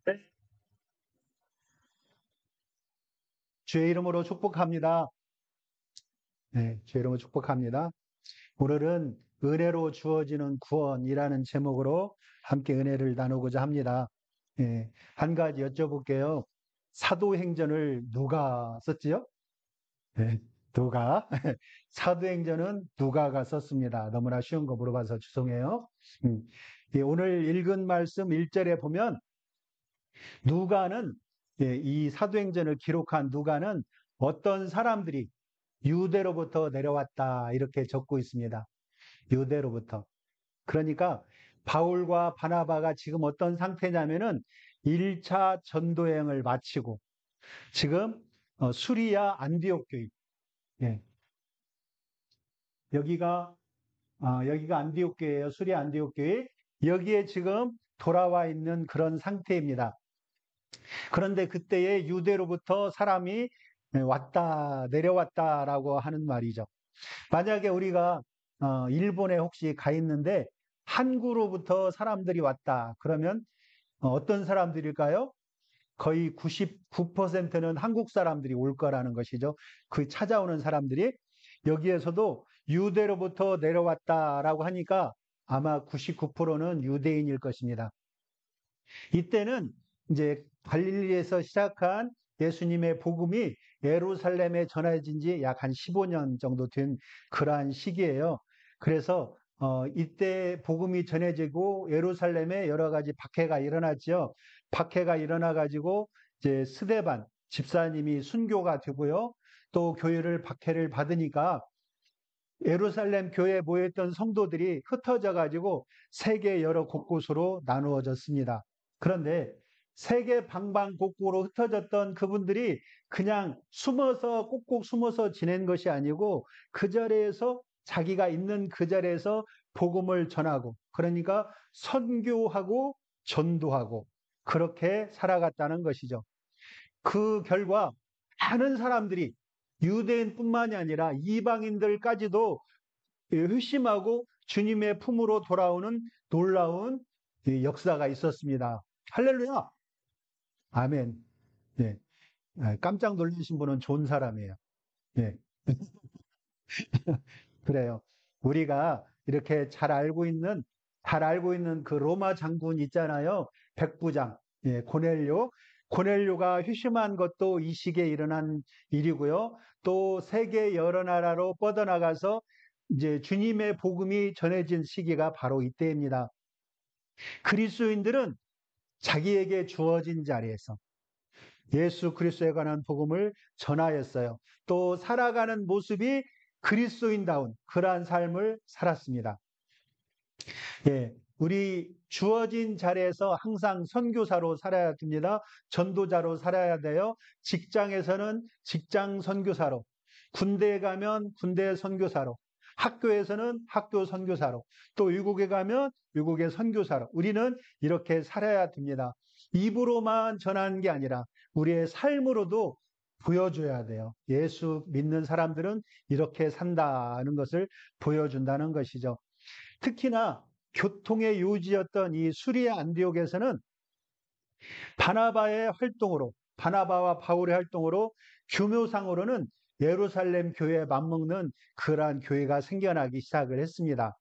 네. 주의 이름으로 축복합니다. 네, 주의 이름으로 축복합니다. 오늘은 은혜로 주어지는 구원이라는 제목으로 함께 은혜를 나누고자 합니다. 예, 한 가지 여쭤볼게요. 사도행전을 누가 썼지요? 네, 누가? 사도행전은 누가가 썼습니다. 너무나 쉬운 거 물어봐서 죄송해요. 음, 예, 오늘 읽은 말씀 1절에 보면 누가는 이 사도행전을 기록한 누가는 어떤 사람들이 유대로부터 내려왔다 이렇게 적고 있습니다. 유대로부터. 그러니까 바울과 바나바가 지금 어떤 상태냐면은 1차 전도 여행을 마치고 지금 수리아 안디옥 교회. 예. 여기가 여기가 안디옥 교회예요. 수리아 안디옥 교회. 여기에 지금 돌아와 있는 그런 상태입니다. 그런데 그때에 유대로부터 사람이 왔다, 내려왔다라고 하는 말이죠. 만약에 우리가 일본에 혹시 가 있는데 항구로부터 사람들이 왔다. 그러면 어떤 사람들일까요? 거의 99%는 한국 사람들이 올 거라는 것이죠. 그 찾아오는 사람들이 여기에서도 유대로부터 내려왔다라고 하니까 아마 99%는 유대인일 것입니다. 이때는 이제 갈릴리에서 시작한 예수님의 복음이 예루살렘에 전해진 지 약 한 15년 정도 된 그러한 시기예요. 그래서 이때 복음이 전해지고 예루살렘에 여러 가지 박해가 일어났죠. 박해가 일어나 가지고 이제 스데반 집사님이 순교가 되고요. 또 교회를 박해를 받으니까 예루살렘 교회에 모였던 성도들이 흩어져 가지고 세계 여러 곳곳으로 나누어졌습니다. 그런데 세계 방방곡곡으로 흩어졌던 그분들이 그냥 숨어서 꼭꼭 숨어서 지낸 것이 아니고 그 자리에서 자기가 있는 그 자리에서 복음을 전하고 그러니까 선교하고 전도하고 그렇게 살아갔다는 것이죠. 그 결과 많은 사람들이 유대인뿐만이 아니라 이방인들까지도 회심하고 주님의 품으로 돌아오는 놀라운 역사가 있었습니다. 할렐루야! 아멘. 예. 깜짝 놀라신 분은 좋은 사람이에요. 예. 그래요. 우리가 이렇게 잘 알고 있는 그 로마 장군 있잖아요. 백부장, 예, 고넬료. 고넬료가 회심한 것도 이 시기에 일어난 일이고요. 또 세계 여러 나라로 뻗어나가서 이제 주님의 복음이 전해진 시기가 바로 이때입니다. 그리스도인들은 자기에게 주어진 자리에서 예수 그리스도에 관한 복음을 전하였어요. 또 살아가는 모습이 그리스도인다운 그러한 삶을 살았습니다. 예, 우리 주어진 자리에서 항상 선교사로 살아야 됩니다. 전도자로 살아야 돼요. 직장에서는 직장 선교사로, 군대에 가면 군대 선교사로, 학교에서는 학교 선교사로, 또 외국에 가면 외국의 선교사로 우리는 이렇게 살아야 됩니다. 입으로만 전하는 게 아니라 우리의 삶으로도 보여줘야 돼요. 예수 믿는 사람들은 이렇게 산다는 것을 보여준다는 것이죠. 특히나 교통의 요지였던 이 수리아 안디옥에서는 바나바와 바울의 활동으로 규모상으로는 예루살렘 교회에 맞먹는 그러한 교회가 생겨나기 시작을 했습니다.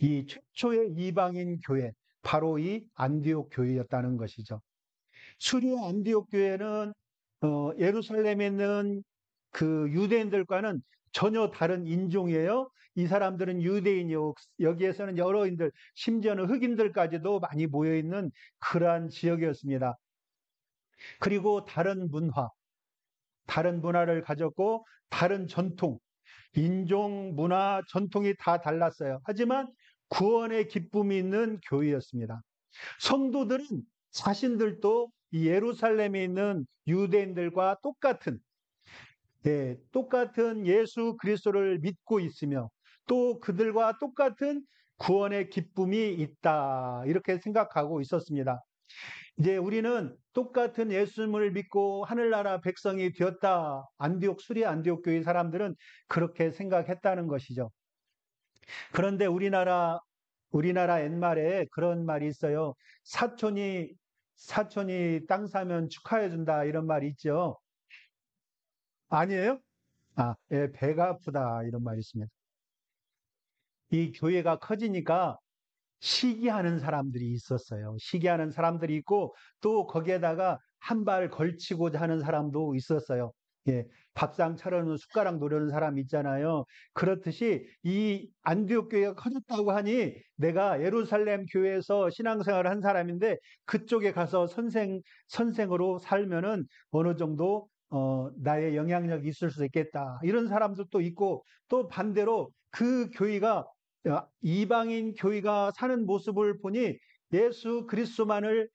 이 최초의 이방인 교회, 바로 이 안디옥 교회였다는 것이죠. 수리아 안디옥 교회는 예루살렘에 있는 그 유대인들과는 전혀 다른 인종이에요. 이 사람들은 유대인이요. 여기에서는 여러인들, 심지어는 흑인들까지도 많이 모여 있는 그러한 지역이었습니다. 그리고 다른 문화를 가졌고 다른 전통, 인종, 문화, 전통이 다 달랐어요. 하지만 구원의 기쁨이 있는 교회였습니다. 성도들은 자신들도 이 예루살렘에 있는 유대인들과 똑같은 예수 그리스도를 믿고 있으며 또 그들과 똑같은 구원의 기쁨이 있다. 이렇게 생각하고 있었습니다. 이제 우리는 똑같은 예수님을 믿고 하늘나라 백성이 되었다. 수리 안디옥 교회 사람들은 그렇게 생각했다는 것이죠. 그런데 우리나라 옛말에 그런 말이 있어요. 사촌이 땅 사면 축하해준다 이런 말 있죠? 아니에요? 예, 배가 아프다 이런 말이 있습니다. 이 교회가 커지니까 시기하는 사람들이 있었어요. 시기하는 사람들이 있고 또 거기에다가 한 발 걸치고자 하는 사람도 있었어요. 예, 밥상 차려놓은 숟가락 노려는 사람 있잖아요. 그렇듯이 이 안디옥 교회가 커졌다고 하니 내가 예루살렘 교회에서 신앙생활을 한 사람인데 그쪽에 가서 선생으로 살면은 어느 정도 나의 영향력이 있을 수 있겠다. 이런 사람들도 있고 또 반대로 그 교회가 이방인 교회가 사는 모습을 보니 예수 그리스도만을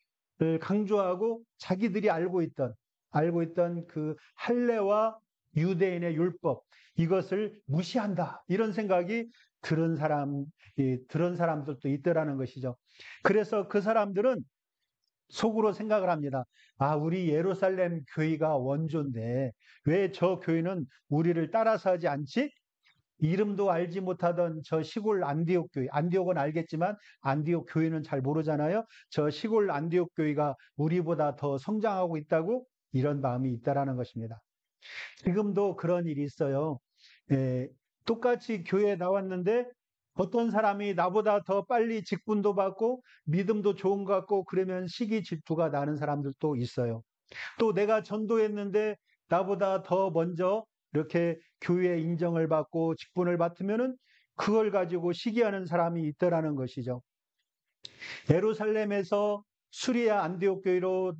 강조하고 자기들이 알고 있던 그 할례와 유대인의 율법 이것을 무시한다 이런 생각이 들은 사람들도 있더라는 것이죠. 그래서 그 사람들은 속으로 생각을 합니다. 우리 예루살렘 교회가 원조인데 왜 저 교회는 우리를 따라서 하지 않지? 이름도 알지 못하던 저 시골 안디옥 교회, 안디옥은 알겠지만 안디옥 교회는 잘 모르잖아요. 저 시골 안디옥 교회가 우리보다 더 성장하고 있다고 이런 마음이 있다라는 것입니다. 지금도 그런 일이 있어요. 예, 똑같이 교회에 나왔는데 어떤 사람이 나보다 더 빨리 직분도 받고 믿음도 좋은 것 같고 그러면 시기 질투가 나는 사람들도 있어요. 또 내가 전도했는데 나보다 더 먼저 이렇게 교회의 인정을 받고 직분을 받으면은 그걸 가지고 시기하는 사람이 있더라는 것이죠. 예루살렘에서 수리아 안디옥 교회로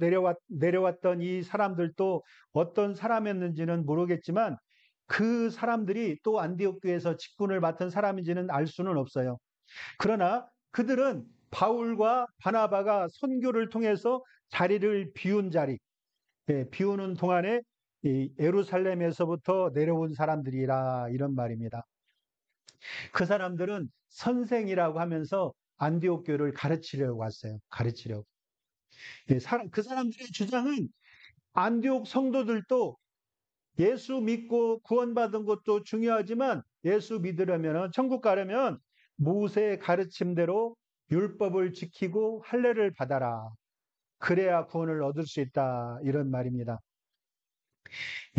내려왔던 이 사람들도 어떤 사람이었는지는 모르겠지만 그 사람들이 또 안디옥 교회에서 직분을 맡은 사람인지는 알 수는 없어요. 그러나 그들은 바울과 바나바가 선교를 통해서 자리를 비운 자리, 비우는 동안에 이 예루살렘에서부터 내려온 사람들이라 이런 말입니다. 그 사람들은 선생이라고 하면서 안디옥 교회를 가르치려고 왔어요. 가르치려고. 그 사람들의 주장은 안디옥 성도들도 예수 믿고 구원받은 것도 중요하지만 예수 믿으려면 천국 가려면 모세의 가르침대로 율법을 지키고 할례를 받아라. 그래야 구원을 얻을 수 있다. 이런 말입니다.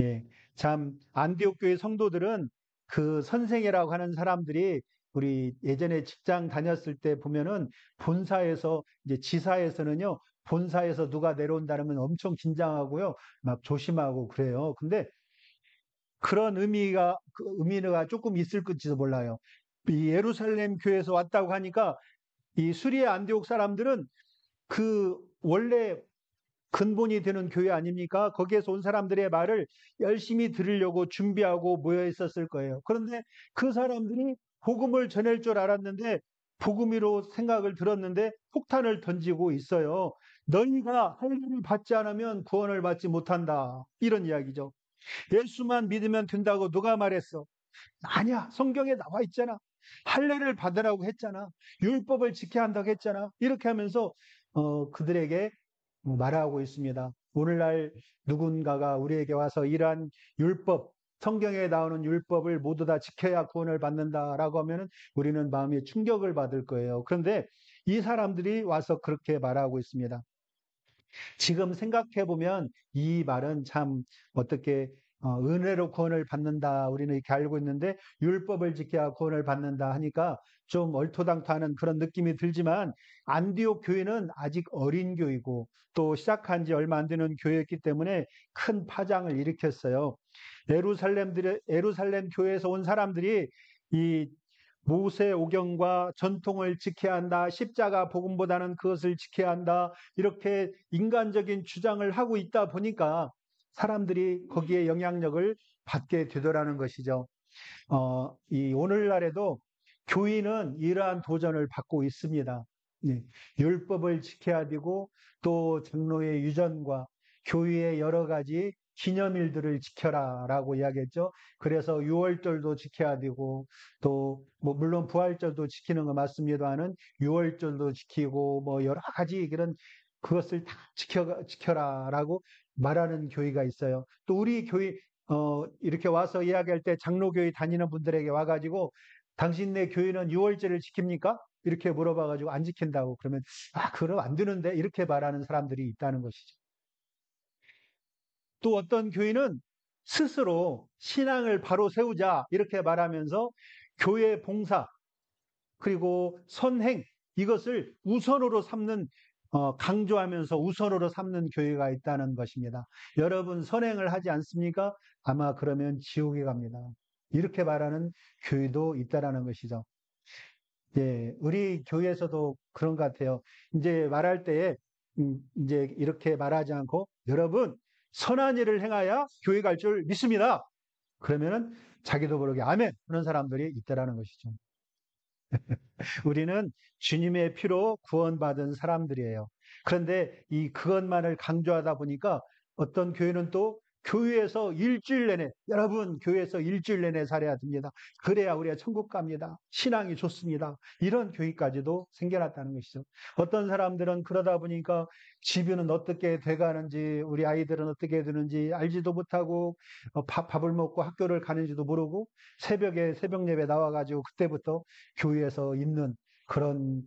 예, 참 안디옥 교회 성도들은 그 선생이라고 하는 사람들이 우리 예전에 직장 다녔을 때 보면은 본사에서 이제 지사에서는요 본사에서 누가 내려온다면 엄청 긴장하고요 막 조심하고 그래요. 근데 그런 의미가 조금 있을지도 몰라요. 이 예루살렘 교회에서 왔다고 하니까 이 수리아 안디옥 사람들은 그 원래 근본이 되는 교회 아닙니까? 거기에서 온 사람들의 말을 열심히 들으려고 준비하고 모여 있었을 거예요. 그런데 그 사람들이 복음을 전할 줄 알았는데 복음이로 생각을 들었는데 폭탄을 던지고 있어요. 너희가 할례를 받지 않으면 구원을 받지 못한다. 이런 이야기죠. 예수만 믿으면 된다고 누가 말했어? 아니야. 성경에 나와 있잖아. 할례를 받으라고 했잖아. 율법을 지켜야 한다고 했잖아. 이렇게 하면서 그들에게 말하고 있습니다. 오늘날 누군가가 우리에게 와서 이러한 율법, 성경에 나오는 율법을 모두 다 지켜야 구원을 받는다라고 하면 우리는 마음의 충격을 받을 거예요. 그런데 이 사람들이 와서 그렇게 말하고 있습니다. 지금 생각해 보면 이 말은 참 어떻게 은혜로 구원을 받는다 우리는 이렇게 알고 있는데 율법을 지켜야 구원을 받는다 하니까 좀 얼토당토하는 그런 느낌이 들지만 안디옥 교회는 아직 어린 교회고 또 시작한 지 얼마 안 되는 교회였기 때문에 큰 파장을 일으켰어요. 예루살렘 교회에서 온 사람들이 이 모세 오경과 전통을 지켜야 한다. 십자가 복음보다는 그것을 지켜야 한다. 이렇게 인간적인 주장을 하고 있다 보니까 사람들이 거기에 영향력을 받게 되더라는 것이죠. 이 오늘날에도 교인은 이러한 도전을 받고 있습니다. 네, 율법을 지켜야 되고 또 장로의 유전과 교회의 여러 가지 기념일들을 지켜라라고 이야기했죠. 그래서 유월절도 지켜야 되고 또 뭐 물론 부활절도 지키는 거 맞습니다만은 유월절도 지키고 뭐 여러 가지 그런 그것을 다 지켜라라고 말하는 교회가 있어요. 또 우리 교회 이렇게 와서 이야기할 때 장로교회 다니는 분들에게 와가지고 당신네 교회는 유월절을 지킵니까? 이렇게 물어봐가지고 안 지킨다고 그러면 그럼 안 되는데 이렇게 말하는 사람들이 있다는 것이죠. 또 어떤 교인은 스스로 신앙을 바로 세우자 이렇게 말하면서 교회 봉사 그리고 선행 이것을 우선으로 삼는 강조하면서 우선으로 삼는 교회가 있다는 것입니다. 여러분 선행을 하지 않습니까? 아마 그러면 지옥에 갑니다. 이렇게 말하는 교회도 있다라는 것이죠. 예, 우리 교회에서도 그런 것 같아요. 이제 말할 때에 이제 이렇게 말하지 않고 여러분 선한 일을 행하여 교회 갈 줄 믿습니다. 그러면은 자기도 모르게 아멘 하는 사람들이 있다라는 것이죠. 우리는 주님의 피로 구원받은 사람들이에요. 그런데 이 그것만을 강조하다 보니까 어떤 교회는 또 교회에서 일주일 내내 여러분 교회에서 일주일 내내 살아야 됩니다. 그래야 우리가 천국 갑니다. 신앙이 좋습니다. 이런 교회까지도 생겨났다는 것이죠. 어떤 사람들은 그러다 보니까 집에는 어떻게 돼가는지 우리 아이들은 어떻게 되는지 알지도 못하고 밥을 먹고 학교를 가는지도 모르고 새벽에 새벽 예배 나와가지고 그때부터 교회에서 있는 그런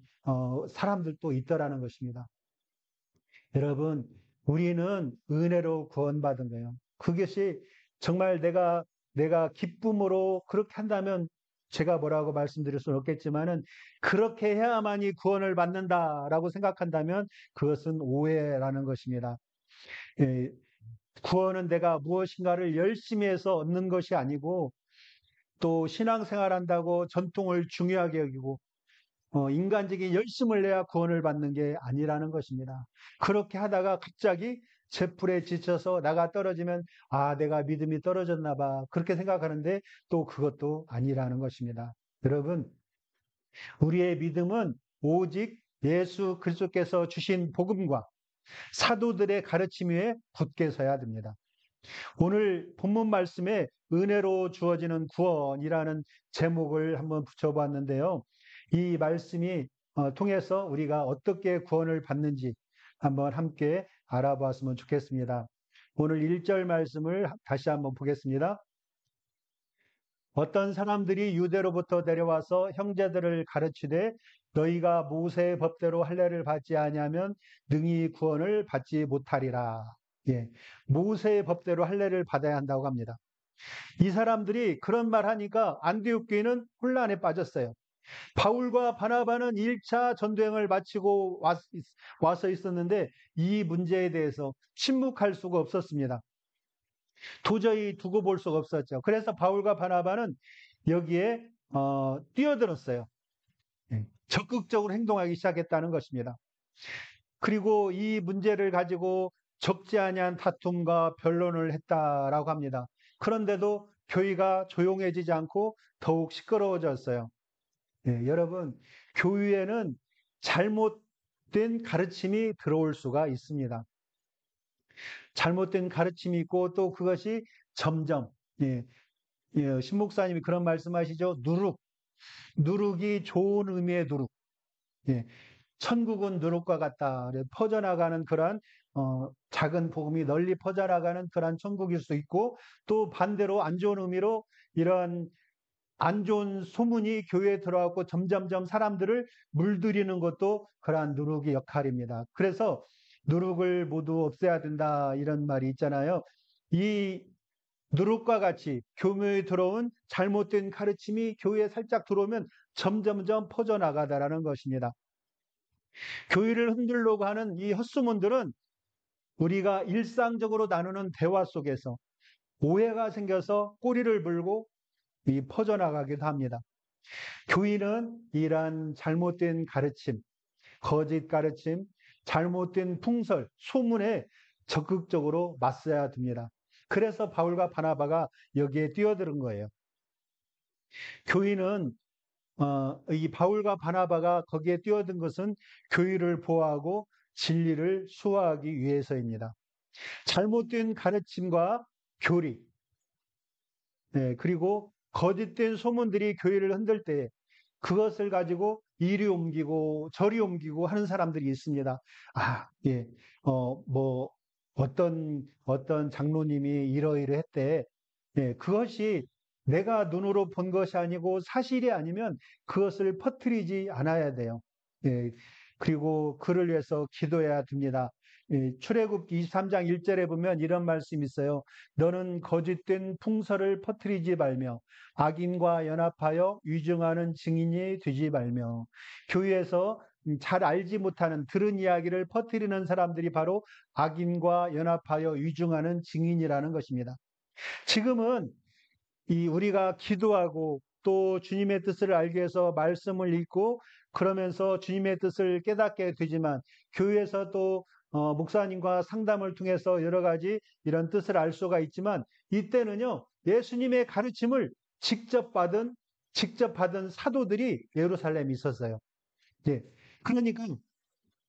사람들도 있더라는 것입니다. 여러분, 우리는 은혜로 구원받은 거예요. 그것이 정말 내가 기쁨으로 그렇게 한다면 제가 뭐라고 말씀드릴 수는 없겠지만은 그렇게 해야만이 구원을 받는다라고 생각한다면 그것은 오해라는 것입니다. 예, 구원은 내가 무엇인가를 열심히 해서 얻는 것이 아니고 또 신앙생활 한다고 전통을 중요하게 여기고 인간적인 열심을 내야 구원을 받는 게 아니라는 것입니다. 그렇게 하다가 갑자기 제풀에 지쳐서 나가 떨어지면 내가 믿음이 떨어졌나 봐. 그렇게 생각하는데 또 그것도 아니라는 것입니다. 여러분, 우리의 믿음은 오직 예수 그리스도께서 주신 복음과 사도들의 가르침 위에 굳게 서야 됩니다. 오늘 본문 말씀에 은혜로 주어지는 구원이라는 제목을 한번 붙여봤는데요. 이 말씀이 통해서 우리가 어떻게 구원을 받는지 한번 함께 알아보았으면 좋겠습니다. 오늘 1절 말씀을 다시 한번 보겠습니다. 어떤 사람들이 유대로부터 내려와서 형제들을 가르치되 너희가 모세의 법대로 할례를 받지 아니하면 능히 구원을 받지 못하리라. 예, 모세의 법대로 할례를 받아야 한다고 합니다. 이 사람들이 그런 말 하니까 안디옥 교회는 혼란에 빠졌어요. 바울과 바나바는 1차 전도행을 마치고 와서 있었는데 이 문제에 대해서 침묵할 수가 없었습니다. 도저히 두고 볼 수가 없었죠. 그래서 바울과 바나바는 여기에 뛰어들었어요. 적극적으로 행동하기 시작했다는 것입니다. 그리고 이 문제를 가지고 적지 아니한 다툼과 변론을 했다라고 합니다. 그런데도 교회가 조용해지지 않고 더욱 시끄러워졌어요. 여러분, 교회에는 잘못된 가르침이 들어올 수가 있습니다. 잘못된 가르침이 있고 또 그것이 점점 신목사님이 그런 말씀하시죠. 누룩이 좋은 의미의 누룩. 천국은 누룩과 같다. 퍼져나가는 그러한 작은 복음이 널리 퍼져나가는 그러한 천국일 수 있고 또 반대로 안 좋은 의미로 이런 안 좋은 소문이 교회에 들어왔고 점점점 사람들을 물들이는 것도 그러한 누룩의 역할입니다. 그래서 누룩을 모두 없애야 된다 이런 말이 있잖아요. 이 누룩과 같이 교묘에 들어온 잘못된 가르침이 교회에 살짝 들어오면 점점점 퍼져나가다라는 것입니다. 교회를 흔들려고 하는 이 헛소문들은 우리가 일상적으로 나누는 대화 속에서 오해가 생겨서 꼬리를 물고 퍼져나가기도 합니다. 교인은 이러한 잘못된 가르침, 거짓 가르침, 잘못된 풍설, 소문에 적극적으로 맞서야 됩니다. 그래서 바울과 바나바가 여기에 뛰어드는 거예요. 교인은 이 바울과 바나바가 거기에 뛰어든 것은 교회를 보호하고 진리를 수호하기 위해서입니다. 잘못된 가르침과 교리, 그리고 거짓된 소문들이 교회를 흔들 때 그것을 가지고 이리 옮기고 저리 옮기고 하는 사람들이 있습니다. 어떤 장로님이 이러이러했대. 그것이 내가 눈으로 본 것이 아니고 사실이 아니면 그것을 퍼뜨리지 않아야 돼요. 예, 그리고 그를 위해서 기도해야 됩니다. 예, 출애굽기 23장 1절에 보면 이런 말씀이 있어요. 너는 거짓된 풍설을 퍼뜨리지 말며 악인과 연합하여 위증하는 증인이 되지 말며. 교회에서 잘 알지 못하는 들은 이야기를 퍼뜨리는 사람들이 바로 악인과 연합하여 위증하는 증인이라는 것입니다. 지금은 이 우리가 기도하고 또 주님의 뜻을 알기 위해서 말씀을 읽고 그러면서 주님의 뜻을 깨닫게 되지만, 교회에서 또 목사님과 상담을 통해서 여러 가지 이런 뜻을 알 수가 있지만, 이때는요 예수님의 가르침을 직접 받은 사도들이 예루살렘에 있었어요. 예. 그러니까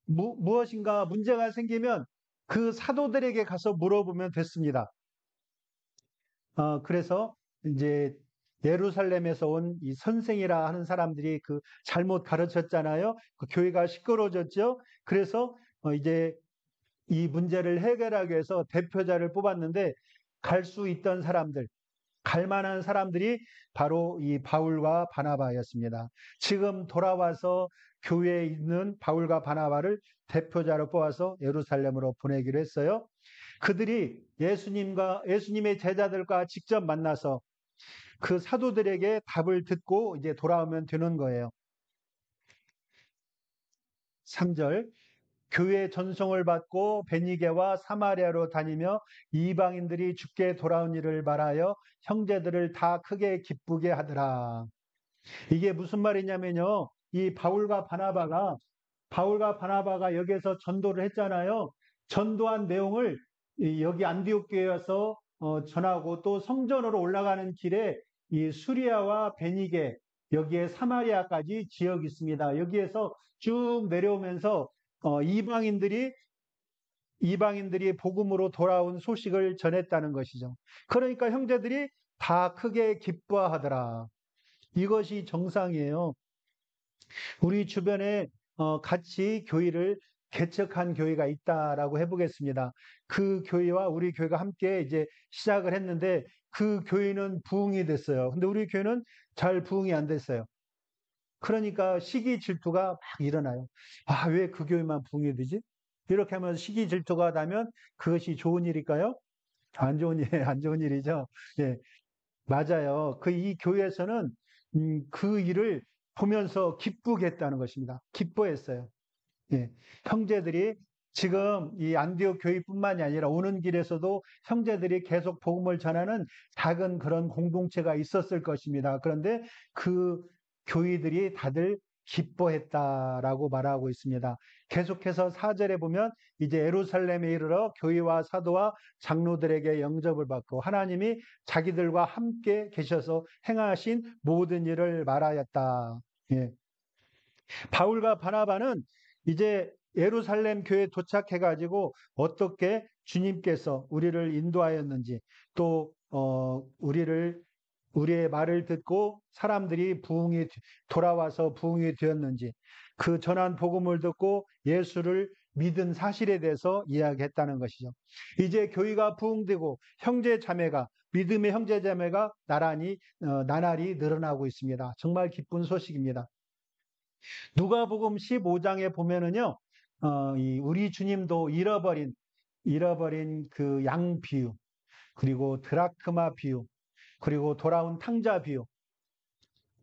무엇인가 문제가 생기면 그 사도들에게 가서 물어보면 됐습니다. 그래서 이제 예루살렘에서 온 이 선생이라 하는 사람들이 그 잘못 가르쳤잖아요. 그 교회가 시끄러워졌죠. 그래서 이제 이 문제를 해결하기 위해서 대표자를 뽑았는데, 갈 수 있던 사람들, 갈 만한 사람들이 바로 이 바울과 바나바였습니다. 지금 돌아와서 교회에 있는 바울과 바나바를 대표자로 뽑아서 예루살렘으로 보내기로 했어요. 그들이 예수님의 제자들과 직접 만나서 그 사도들에게 답을 듣고 이제 돌아오면 되는 거예요. 3절, 교회 전송을 받고 베니게와 사마리아로 다니며 이방인들이 주께 돌아온 일을 말하여 형제들을 다 크게 기쁘게 하더라. 이게 무슨 말이냐면요, 이 바울과 바나바가 여기에서 전도를 했잖아요. 전도한 내용을 여기 안디옥 교회에서 전하고, 또 성전으로 올라가는 길에 이 수리아와 베니게, 여기에 사마리아까지 지역이 있습니다. 여기에서 쭉 내려오면서 이방인들이 복음으로 돌아온 소식을 전했다는 것이죠. 그러니까 형제들이 다 크게 기뻐하더라. 이것이 정상이에요. 우리 주변에 같이 교회를 개척한 교회가 있다라고 해보겠습니다. 그 교회와 우리 교회가 함께 이제 시작을 했는데, 그 교회는 부흥이 됐어요. 근데 우리 교회는 잘 부흥이 안 됐어요. 그러니까 시기 질투가 막 일어나요. 아, 왜 그 교회만 부흥이 되지? 이렇게 하면 시기 질투가 나면 그것이 좋은 일일까요? 안 좋은 일, 안 좋은 일이죠. 예, 맞아요. 이 교회에서는 그 일을 보면서 기쁘겠다는 것입니다. 기뻐했어요. 예, 형제들이 지금 이 안디옥 교회뿐만이 아니라 오는 길에서도 형제들이 계속 복음을 전하는 작은 그런 공동체가 있었을 것입니다. 그런데 그 교회들이 다들 기뻐했다라고 말하고 있습니다. 계속해서 4절에 보면 이제 예루살렘에 이르러 교회와 사도와 장로들에게 영접을 받고 하나님이 자기들과 함께 계셔서 행하신 모든 일을 말하였다. 예. 바울과 바나바는 이제 예루살렘 교회에 도착해가지고 어떻게 주님께서 우리를 인도하였는지, 또 우리의 말을 듣고 사람들이 돌아와서 부흥이 되었는지, 그 전한 복음을 듣고 예수를 믿은 사실에 대해서 이야기했다는 것이죠. 이제 교회가 부흥되고 믿음의 형제 자매가 나날이 늘어나고 있습니다. 정말 기쁜 소식입니다. 누가복음 15장에 보면은요, 우리 주님도 잃어버린 그 양 비유, 그리고 드라크마 비유, 그리고 돌아온 탕자 비유.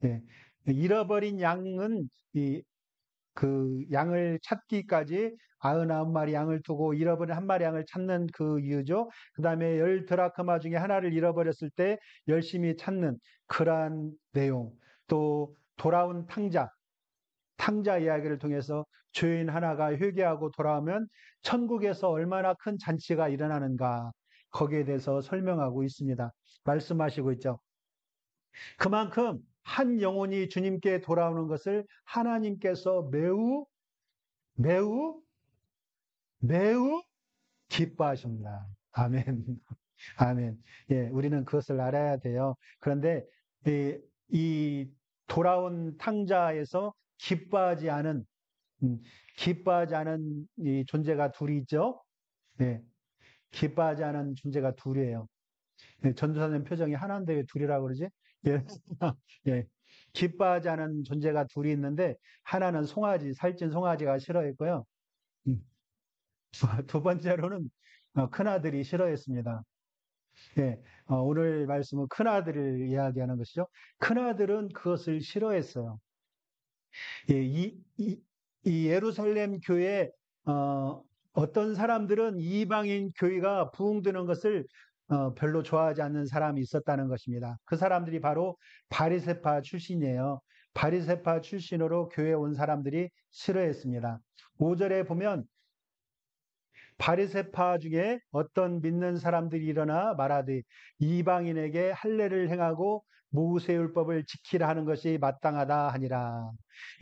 예, 잃어버린 양은 그 양을 찾기까지 99마리 양을 두고 잃어버린 한 마리 양을 찾는 그 이유죠. 그 다음에 10드라크마 중에 하나를 잃어버렸을 때 열심히 찾는 그러한 내용. 또 돌아온 탕자 이야기를 통해서 죄인 하나가 회개하고 돌아오면 천국에서 얼마나 큰 잔치가 일어나는가, 거기에 대해서 설명하고 있습니다. 말씀하시고 있죠. 그만큼 한 영혼이 주님께 돌아오는 것을 하나님께서 매우 매우 매우 기뻐하십니다. 아멘. 아멘. 예, 우리는 그것을 알아야 돼요. 그런데 이 돌아온 탕자에서 기뻐하지 않은 이 존재가 둘이 있죠. 네, 기뻐하지 않은 존재가 둘이에요. 네, 전도사님 표정이 하나인데 왜 둘이라고 그러지? 예. 예. 기뻐하지 않은 존재가 둘이 있는데 하나는 송아지, 살찐 송아지가 싫어했고요. 음, 두 번째로는 큰아들이 싫어했습니다. 예. 오늘 말씀은 큰아들을 이야기하는 것이죠. 큰아들은 그것을 싫어했어요. 예, 이 예루살렘 교회 어떤 사람들은 이방인 교회가 부흥되는 것을 별로 좋아하지 않는 사람이 있었다는 것입니다. 그 사람들이 바로 바리새파 출신이에요. 바리새파 출신으로 교회에 온 사람들이 싫어했습니다. 5절에 보면 바리새파 중에 어떤 믿는 사람들이 일어나 말하되 이방인에게 할례를 행하고 모세율법을 지키라 하는 것이 마땅하다 하니라.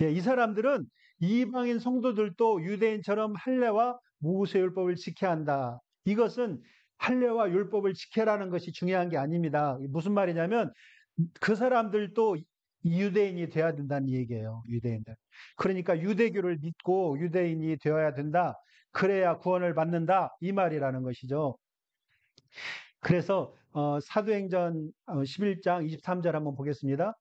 예, 이 사람들은 이방인 성도들도 유대인처럼 할례와 모세율법을 지켜야 한다. 이것은 할례와 율법을 지켜라는 것이 중요한 게 아닙니다. 무슨 말이냐면 그 사람들도 유대인이 되어야 된다는 얘기예요. 유대인들. 그러니까 유대교를 믿고 유대인이 되어야 된다. 그래야 구원을 받는다. 이 말이라는 것이죠. 그래서 사도행전 11장 23절 한번 보겠습니다.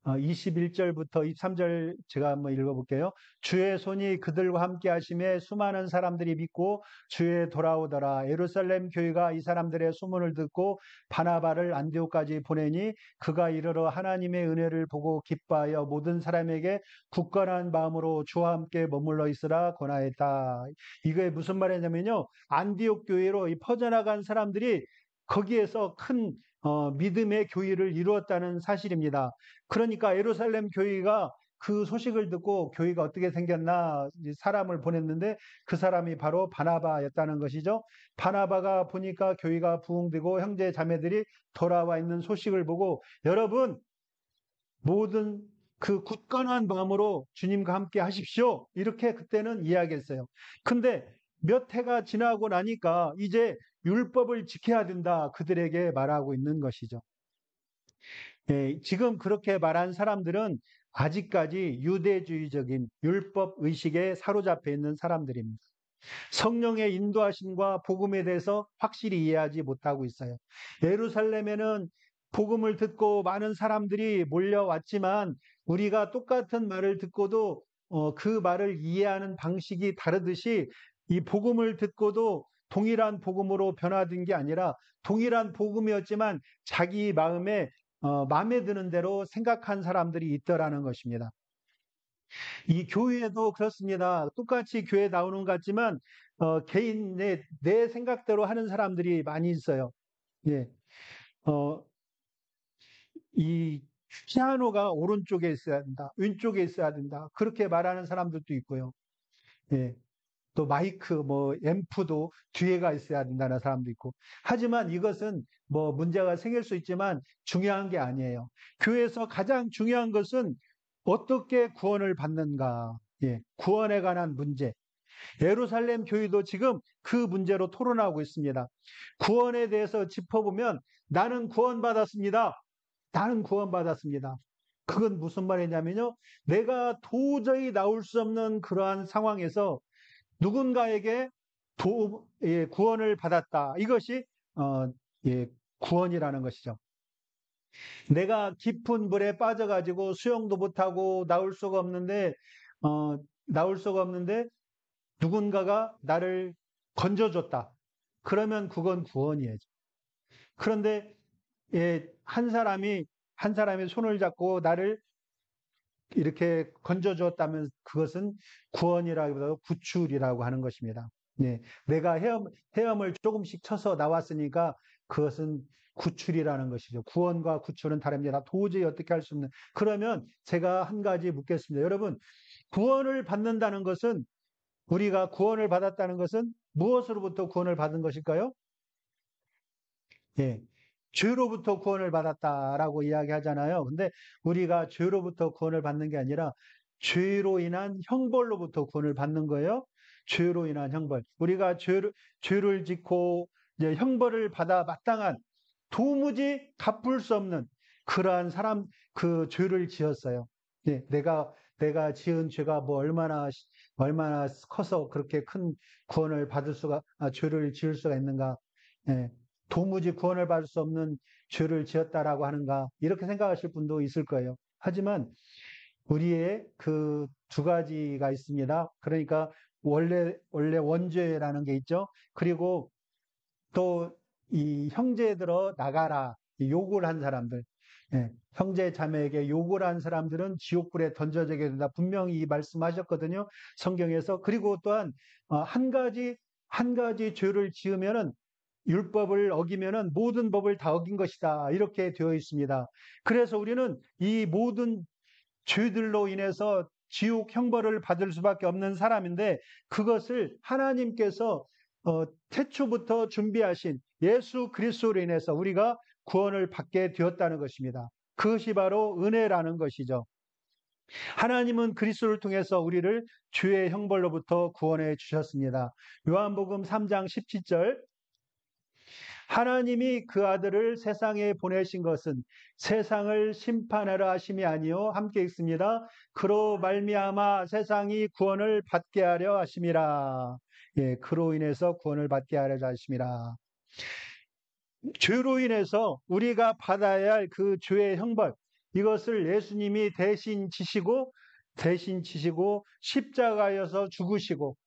21절부터 23절 제가 한번 읽어볼게요. 주의 손이 그들과 함께 하심에 수많은 사람들이 믿고 주에 돌아오더라. 예루살렘 교회가 이 사람들의 소문을 듣고 바나바를 안디옥까지 보내니 그가 이르러 하나님의 은혜를 보고 기뻐하여 모든 사람에게 굳건한 마음으로 주와 함께 머물러 있으라 권하였다. 이게 무슨 말이냐면요. 안디옥 교회로 퍼져나간 사람들이 거기에서 큰 믿음의 교회를 이루었다는 사실입니다. 그러니까 예루살렘 교회가 그 소식을 듣고 교회가 어떻게 생겼나 사람을 보냈는데 그 사람이 바로 바나바였다는 것이죠. 바나바가 보니까 교회가 부흥되고 형제 자매들이 돌아와 있는 소식을 보고 여러분 모든 그 굳건한 마음으로 주님과 함께 하십시오. 이렇게 그때는 이야기했어요. 근데 몇 해가 지나고 나니까 이제 율법을 지켜야 된다. 그들에게 말하고 있는 것이죠. 예, 지금 그렇게 말한 사람들은 아직까지 유대주의적인 율법 의식에 사로잡혀 있는 사람들입니다. 성령의 인도하심과 복음에 대해서 확실히 이해하지 못하고 있어요. 예루살렘에는 복음을 듣고 많은 사람들이 몰려왔지만 우리가 똑같은 말을 듣고도 그 말을 이해하는 방식이 다르듯이 이 복음을 듣고도 동일한 복음으로 변화된 게 아니라 동일한 복음이었지만 자기 마음에 드는 대로 생각한 사람들이 있더라는 것입니다. 이 교회도 그렇습니다. 똑같이 교회 나오는 것 같지만 개인의 내 생각대로 하는 사람들이 많이 있어요. 예, 어, 이 피아노가 오른쪽에 있어야 된다, 왼쪽에 있어야 된다. 그렇게 말하는 사람들도 있고요. 예, 또 마이크, 앰프도 뒤에가 있어야 된다는 사람도 있고. 하지만 이것은 문제가 생길 수 있지만 중요한 게 아니에요. 교회에서 가장 중요한 것은 어떻게 구원을 받는가. 예, 구원에 관한 문제. 예루살렘 교회도 지금 그 문제로 토론하고 있습니다. 구원에 대해서 짚어보면 나는 구원받았습니다. 나는 구원받았습니다. 그건 무슨 말이냐면요. 내가 도저히 나올 수 없는 그러한 상황에서 누군가에게 구원을 받았다. 이것이 예, 구원이라는 것이죠. 내가 깊은 물에 빠져가지고 수영도 못하고 나올 수가 없는데 누군가가 나를 건져줬다. 그러면 그건 구원이에요. 그런데 예, 한 사람이 손을 잡고 나를 이렇게 건져주었다면 그것은 구원이라기보다 구출이라고 하는 것입니다. 네, 내가 헤엄을 조금씩 쳐서 나왔으니까 그것은 구출이라는 것이죠. 구원과 구출은 다릅니다. 도저히 어떻게 할 수 없는. 그러면 제가 한 가지 묻겠습니다. 여러분, 구원을 받는다는 것은 우리가 구원을 받았다는 것은 무엇으로부터 구원을 받은 것일까요? 예. 죄로부터 구원을 받았다라고 이야기하잖아요. 근데 우리가 죄로부터 구원을 받는 게 아니라 죄로 인한 형벌로부터 구원을 받는 거예요. 죄로 인한 형벌. 우리가 죄를 짓고 이제 형벌을 받아 마땅한 도무지 갚을 수 없는 그러한 그 죄를 지었어요. 예, 내가 지은 죄가 얼마나 커서 그렇게 큰 구원을 받을 죄를 지을 수가 있는가. 예, 도무지 구원을 받을 수 없는 죄를 지었다라고 하는가 이렇게 생각하실 분도 있을 거예요. 하지만 우리의 그 두 가지가 있습니다. 그러니까 원래 원죄라는 게 있죠. 그리고 또 이 형제들어 나가라 욕을 한 사람들, 예, 형제 자매에게 욕을 한 사람들은 지옥불에 던져지게 된다. 분명히 이 말씀하셨거든요. 성경에서. 그리고 또한 한 가지 죄를 지으면은 율법을 어기면은 모든 법을 다 어긴 것이다. 이렇게 되어 있습니다. 그래서 우리는 이 모든 죄들로 인해서 지옥 형벌을 받을 수밖에 없는 사람인데 그것을 하나님께서 태초부터 준비하신 예수 그리스도로 인해서 우리가 구원을 받게 되었다는 것입니다. 그것이 바로 은혜라는 것이죠. 하나님은 그리스도를 통해서 우리를 죄의 형벌로부터 구원해 주셨습니다. 요한복음 3장 17절 하나님이 그 아들을 세상에 보내신 것은 세상을 심판하라 하심이 아니요 함께 읽습니다. 그로 말미암아 세상이 구원을 받게 하려 하심이라. 예, 그로 인해서 구원을 받게 하려 하심이라. 죄로 인해서 우리가 받아야 할 그 죄의 형벌 이것을 예수님이 대신 지시고 십자가에서 죽으시고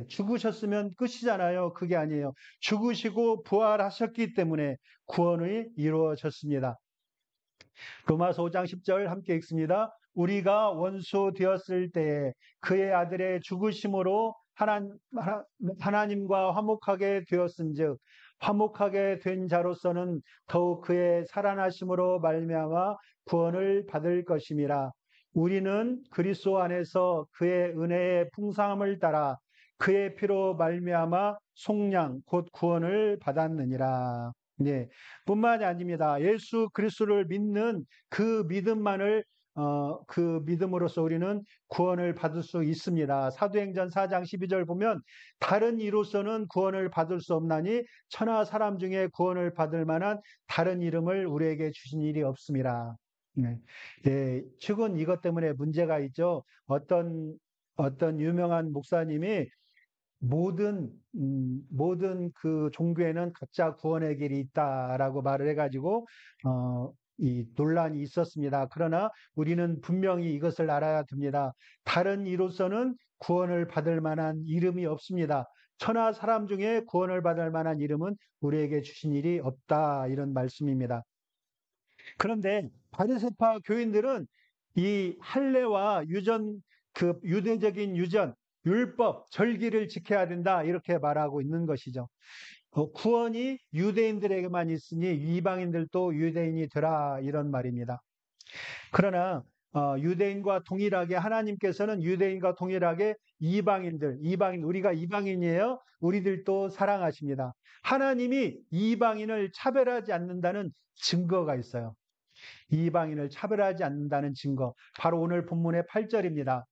죽으셨으면 끝이잖아요. 그게 아니에요. 죽으시고 부활하셨기 때문에 구원이 이루어졌습니다. 로마서 5장 10절 함께 읽습니다. 우리가 원수 되었을 때에 그의 아들의 죽으심으로 하나님과 화목하게 되었은즉 화목하게 된 자로서는 더욱 그의 살아나심으로 말미암아 구원을 받을 것임이라. 우리는 그리스도 안에서 그의 은혜의 풍성함을 따라 그의 피로 말미암아 속량 곧 구원을 받았느니라. 네, 뿐만이 아닙니다. 예수 그리스도를 믿는 그 믿음만을 그 믿음으로써 우리는 구원을 받을 수 있습니다. 사도행전 4장 12절 보면 다른 이로서는 구원을 받을 수 없나니 천하 사람 중에 구원을 받을 만한 다른 이름을 우리에게 주신 일이 없습니다. 네. 예, 최근 이것 때문에 문제가 있죠. 어떤 유명한 목사님이 모든 그 종교에는 각자 구원의 길이 있다라고 말을 해가지고 이 논란이 있었습니다. 그러나 우리는 분명히 이것을 알아야 됩니다. 다른 이로서는 구원을 받을 만한 이름이 없습니다. 천하 사람 중에 구원을 받을 만한 이름은 우리에게 주신 일이 없다 이런 말씀입니다. 그런데 바리새파 교인들은 이 할례와 유전 그 유대적인 유전 율법, 절기를 지켜야 된다 이렇게 말하고 있는 것이죠. 구원이 유대인들에게만 있으니 이방인들도 유대인이 되라 이런 말입니다. 그러나 유대인과 동일하게 하나님께서는 유대인과 동일하게 이방인 우리가 이방인이에요. 우리들도 사랑하십니다. 하나님이 이방인을 차별하지 않는다는 증거가 있어요. 이방인을 차별하지 않는다는 증거. 바로 오늘 본문의 8절입니다.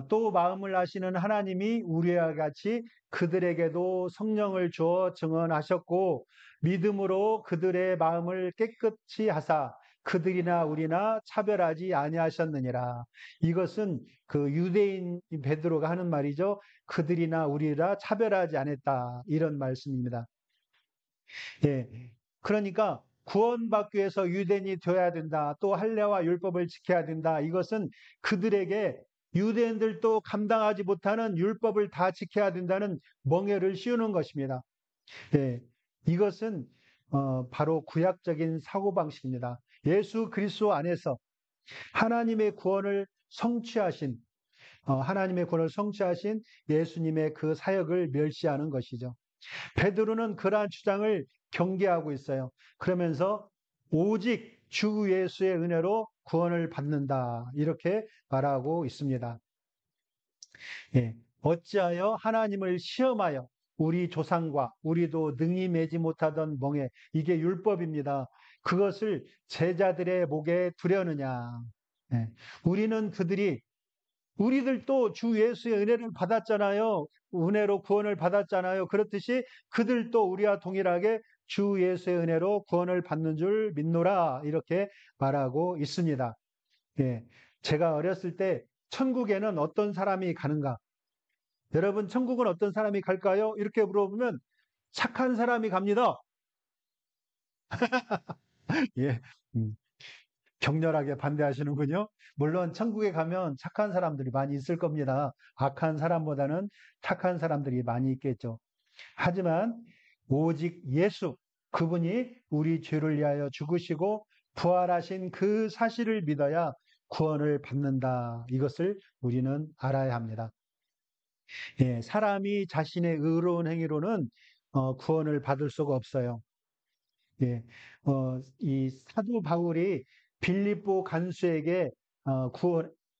또 마음을 아시는 하나님이 우리와 같이 그들에게도 성령을 주어 증언하셨고 믿음으로 그들의 마음을 깨끗이 하사 그들이나 우리나 차별하지 아니하셨느니라. 이것은 그 유대인 베드로가 하는 말이죠. 그들이나 우리라 차별하지 않았다. 이런 말씀입니다. 예. 그러니까 구원받기 위해서 유대인이 되어야 된다. 또 할례와 율법을 지켜야 된다. 이것은 그들에게 유대인들도 감당하지 못하는 율법을 다 지켜야 된다는 멍에를 씌우는 것입니다. 예, 이것은 바로 구약적인 사고방식입니다. 예수 그리스도 안에서 하나님의 구원을 성취하신 예수님의 그 사역을 멸시하는 것이죠. 베드로는 그러한 주장을 경계하고 있어요. 그러면서 오직 주 예수의 은혜로 구원을 받는다 이렇게 말하고 있습니다. 예, 어찌하여 하나님을 시험하여 우리 조상과 우리도 능히 매지 못하던 멍에 이게 율법입니다. 그것을 제자들의 목에 두려느냐. 예, 우리들도 주 예수의 은혜를 받았잖아요. 은혜로 구원을 받았잖아요. 그렇듯이 그들도 우리와 동일하게 주 예수의 은혜로 구원을 받는 줄 믿노라 이렇게 말하고 있습니다. 예, 제가 어렸을 때 천국에는 어떤 사람이 가는가? 여러분 천국은 어떤 사람이 갈까요? 이렇게 물어보면 착한 사람이 갑니다. 예, 음, 격렬하게 반대하시는군요. 물론 천국에 가면 착한 사람들이 많이 있을 겁니다. 악한 사람보다는 착한 사람들이 많이 있겠죠. 하지만 오직 예수, 그분이 우리 죄를 위하여 죽으시고 부활하신 그 사실을 믿어야 구원을 받는다. 이것을 우리는 알아야 합니다. 예, 사람이 자신의 의로운 행위로는 구원을 받을 수가 없어요. 예, 이 사도 바울이 빌립보 간수에게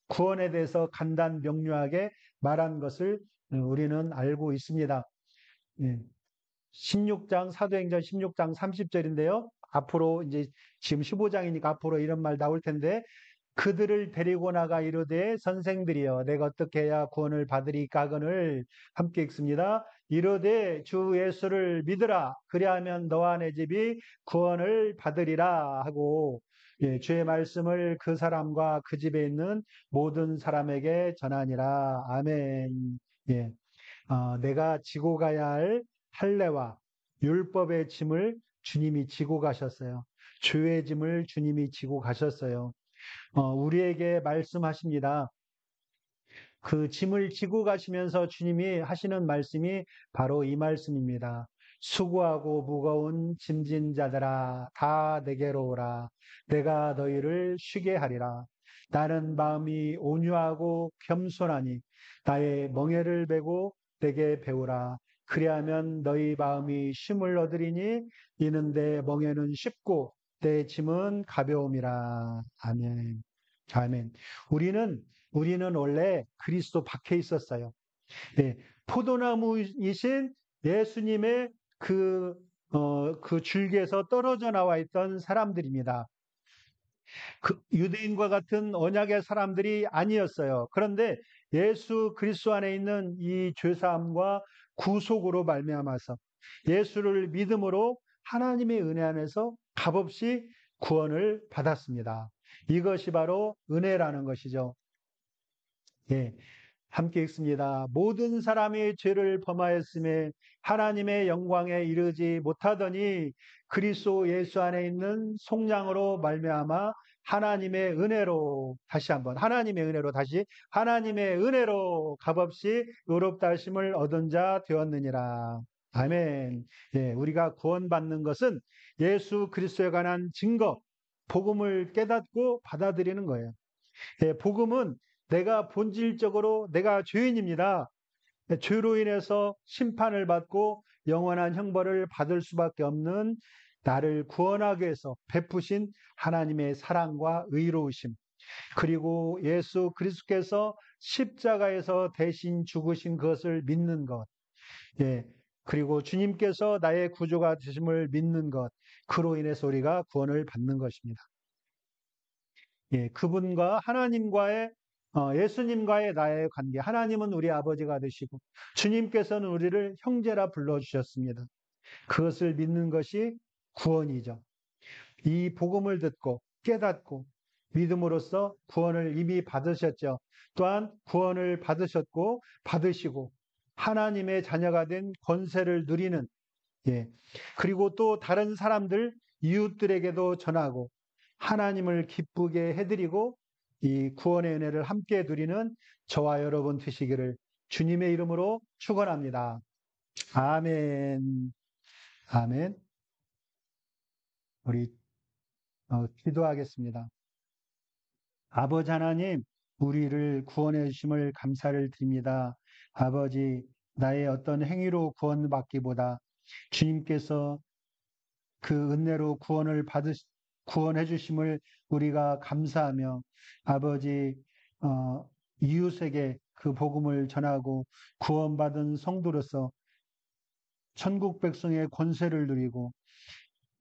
구원에 대해서 간단 명료하게 말한 것을 우리는 알고 있습니다. 예, 16장, 사도행전 16장 30절인데요. 앞으로 이제 지금 15장이니까 앞으로 이런 말 나올 텐데, 그들을 데리고 나가 이르되 선생들이여 내가 어떻게 해야 구원을 받으리까 하거늘, 함께 읽습니다. 이르되 주 예수를 믿으라 그리하면 너와 내 집이 구원을 받으리라 하고, 예, 주의 말씀을 그 사람과 그 집에 있는 모든 사람에게 전하니라. 아멘. 예, 내가 지고 가야 할 할례와 율법의 짐을 주님이 지고 가셨어요. 죄의 짐을 주님이 지고 가셨어요. 우리에게 말씀하십니다. 그 짐을 지고 가시면서 주님이 하시는 말씀이 바로 이 말씀입니다. 수고하고 무거운 짐진 자들아 다 내게로 오라. 내가 너희를 쉬게 하리라. 나는 마음이 온유하고 겸손하니 나의 멍에를 베고 내게 배우라. 그리하면 너희 마음이 쉼을 얻으리니 이는 내 멍에는 쉽고 내 짐은 가벼움이라. 아멘. 아멘. 우리는 원래 그리스도 밖에 있었어요. 네, 포도나무이신 예수님의 그 줄기에서 떨어져 나와 있던 사람들입니다. 그 유대인과 같은 언약의 사람들이 아니었어요. 그런데 예수 그리스도 안에 있는 이 죄사함과 구속으로 말미암아서 예수를 믿음으로 하나님의 은혜 안에서 값없이 구원을 받았습니다. 이것이 바로 은혜라는 것이죠. 예, 함께 읽습니다. 모든 사람이 죄를 범하였음에 하나님의 영광에 이르지 못하더니 그리스도 예수 안에 있는 속량으로 말미암아 하나님의 은혜로, 다시 한번 하나님의 은혜로, 다시 하나님의 은혜로 값없이 의롭다 하심을 얻은 자 되었느니라. 아멘. 예, 우리가 구원받는 것은 예수 그리스도에 관한 증거, 복음을 깨닫고 받아들이는 거예요. 예, 복음은 내가 본질적으로 내가 죄인입니다. 죄로 인해서 심판을 받고 영원한 형벌을 받을 수밖에 없는 나를 구원하기 위해서 베푸신 하나님의 사랑과 의로우심, 그리고 예수 그리스도께서 십자가에서 대신 죽으신 것을 믿는 것, 예, 그리고 주님께서 나의 구주가 되심을 믿는 것, 그로 인해서 우리가 구원을 받는 것입니다. 예, 그분과 하나님과의 예수님과의 나의 관계, 하나님은 우리 아버지가 되시고 주님께서는 우리를 형제라 불러주셨습니다. 그것을 믿는 것이 구원이죠. 이 복음을 듣고 깨닫고 믿음으로써 구원을 이미 받으셨죠. 또한 구원을 받으셨고 받으시고 하나님의 자녀가 된 권세를 누리는, 예, 그리고 또 다른 사람들 이웃들에게도 전하고 하나님을 기쁘게 해드리고 이 구원의 은혜를 함께 누리는 저와 여러분 되시기를 주님의 이름으로 축원합니다. 아멘. 아멘. 우리 기도하겠습니다. 아버지 하나님, 우리를 구원해 주심을 감사를 드립니다. 아버지, 나의 어떤 행위로 구원받기보다 주님께서 그 은혜로 구원해 주심을 우리가 감사하며 아버지, 이웃에게 그 복음을 전하고 구원받은 성도로서 천국 백성의 권세를 누리고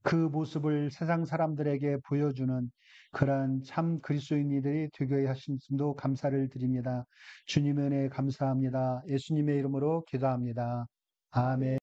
그 모습을 세상 사람들에게 보여주는 그러한 참 그리스도인들이 되게 하심도 감사를 드립니다. 주님의 은혜 감사합니다. 예수님의 이름으로 기도합니다. 아멘.